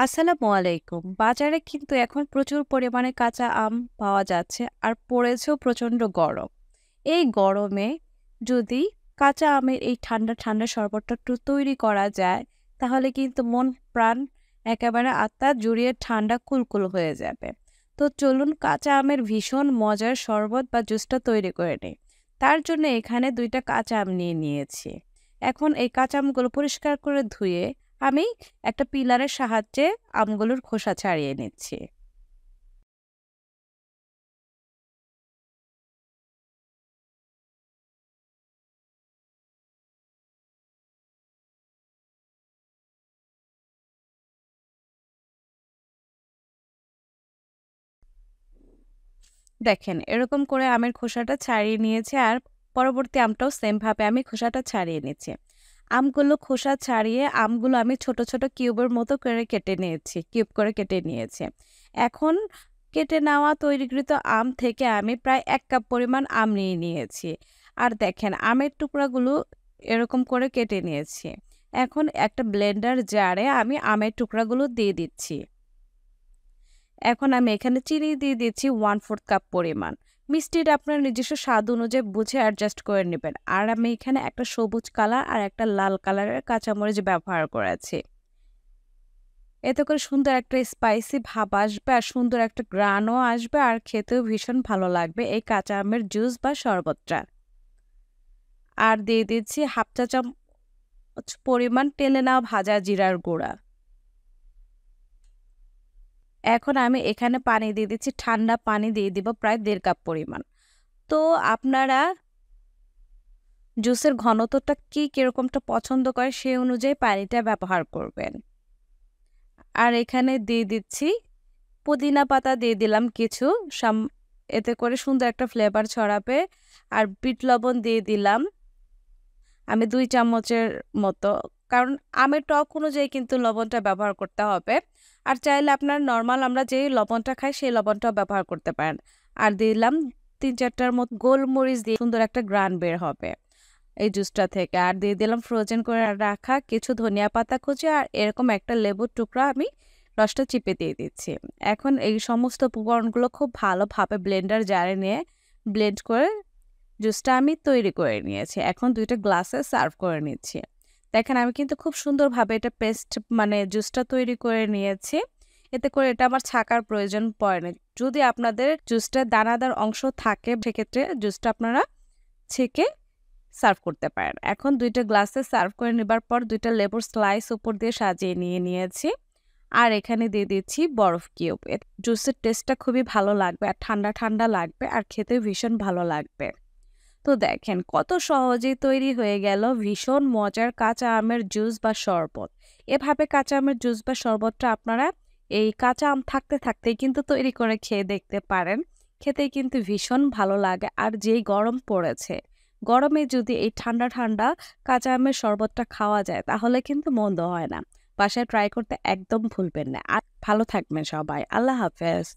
আসসালামু আলাইকুম। বাজারে কিন্তু এখন প্রচুর পরিমাণে কাঁচা আম পাওয়া যাচ্ছে আর পড়েছেও প্রচণ্ড গরম। এই গরমে যদি কাঁচা আমের এই ঠান্ডা, ঠান্ডা শরবতটা একটু তৈরি করা যায়, তাহলে কিন্তু মন প্রাণ একেবারে আত্মা জুড়িয়ে ঠান্ডা কুলকুল হয়ে যাবে। তো চলুন কাঁচা আমের ভীষণ মজার শরবত বা জুসটা তৈরি করে নিই। তার জন্য এখানে ২ টা কাঁচা আম নিয়ে নিয়েছি। এখন এই কাঁচা আমগুলো পরিষ্কার করে ধুয়ে আমি একটা পিলারের সাহায্যে আমগুলোর খোসা ছাড়িয়ে নিচ্ছি। দেখেন এরকম করে আমের খোসাটা ছাড়িয়ে নিয়েছি আর পরবর্তী আমটাও সেম ভাবে আমি খোসাটা ছাড়িয়ে নিচ্ছি। আমগুলো খোসা ছাড়িয়ে আমগুলো আমি ছোট, ছোট কিউবের মতো করে কেটে নিয়েছি। কিউব করে কেটে নিয়েছি। এখন কেটে নেওয়া তৈরিকৃত আম থেকে আমি প্রায় ১ কাপ পরিমাণ আম নিয়ে নিয়েছি। আর দেখেন আমের টুকরাগুলো এরকম করে কেটে নিয়েছি। এখন একটা ব্লেন্ডার জারে আমি আমের টুকরাগুলো দিয়ে দিচ্ছি। এখন আমি এখানে চিনি দিয়ে দিচ্ছি 1/4 কাপ পরিমাণ। মিষ্টিটা আপনার নিজস্ব স্বাদ অনুযায়ী বুঝে অ্যাডজাস্ট করে নেবেন। আর আমি এখানে একটা সবুজ কালার আর একটা লাল কালারের কাঁচামরিচ ব্যবহার করেছি। এতে করে সুন্দর একটা স্পাইসি ভাব আসবে আর সুন্দর একটা গ্রানও আসবে আর খেতেও ভীষণ ভালো লাগবে এই কাঁচা আমের জুস বা শরবতটা। আর দিয়ে দিচ্ছি 1/2 চা চামচ পরিমাণ টেলে নেওয়া ভাজা জিরার গুঁড়া। এখন আমি এখানে পানি দিয়ে দিচ্ছি, ঠান্ডা পানি দিয়ে দিব প্রায় ১.৫ কাপ পরিমাণ। তো আপনারা জুসের ঘনত্বটা কিরকমটা পছন্দ করে সেই অনুযায়ী পানিটা ব্যবহার করবেন। আর এখানে দিয়ে দিচ্ছি পুদিনা পাতা দিয়ে দিলাম কিছু সাম এতে করে সুন্দর একটা ফ্লেভার ছড়াবে। আর বিট লবণ দিয়ে দিলাম আমি ২ চামচের মতো। কারণ আমের টক অনুযায়ী কিন্তু লবণটা ব্যবহার করতে হবে। আর চাইলে আপনার নরমাল আমরা যে লবণটা খাই সেই লবণটাও ব্যবহার করতে পারেন। আর দিলাম ৩-৪ টার মতো গোলমরিচ দিয়ে সুন্দর একটা ঘ্রাণ বের হবে এই জুসটা থেকে। আর দিয়ে দিলাম ফ্রোজেন করে রাখা কিছু ধনিয়া পাতা কুচি আর এরকম একটা লেবুর টুকরা আমি রসটা চিপে দিয়ে দিচ্ছি। এখন এই সমস্ত উপকরণগুলো খুব ভালোভাবে ব্লেন্ডার জারে নিয়ে ব্লেন্ড করে জুসটা আমি তৈরি করে নিয়েছি। এখন ২ টা গ্লাসে সার্ভ করে নিচ্ছি। দেখেন আমি কিন্তু খুব সুন্দরভাবে এটা পেস্ট মানে জুসটা তৈরি করে নিয়েছি। এতে করে এটা আমার ছাঁকার প্রয়োজন পড়ে না। যদি আপনাদের জুসটা দানাদার অংশ থাকে সেক্ষেত্রে জুসটা আপনারা ছেঁকে সার্ভ করতে পারেন। এখন ২ টা গ্লাসে সার্ভ করে নেবার পর ২ টা লেবুর স্লাইস উপর দিয়ে সাজিয়ে নিয়ে নিয়েছি। আর এখানে দিয়ে দিচ্ছি বরফ কিউব। জুসের টেস্টটা খুবই ভালো লাগবে আর ঠান্ডা, ঠান্ডা লাগবে আর খেতেও ভীষণ ভালো লাগবে। তো দেখেন কত সহজেই তৈরি হয়ে গেল ভীষণ মজার কাঁচা আমের জুস বা শরবত। এভাবে কাঁচা আমের জুস বা শরবতটা আপনারা এই কাঁচা আম থাকতে থাকতেই কিন্তু তৈরি করে খেয়ে দেখতে পারেন। খেতেই কিন্তু ভীষণ ভালো লাগে আর যেই গরম পড়েছে, গরমে যদি এই ঠান্ডা, ঠান্ডা কাঁচা আমের শরবতটা খাওয়া যায় তাহলে কিন্তু মন্দ হয় না। বাসায় ট্রাই করতে একদম ভুলবেন না। আর ভালো থাকবেন সবাই। আল্লাহ হাফেজ।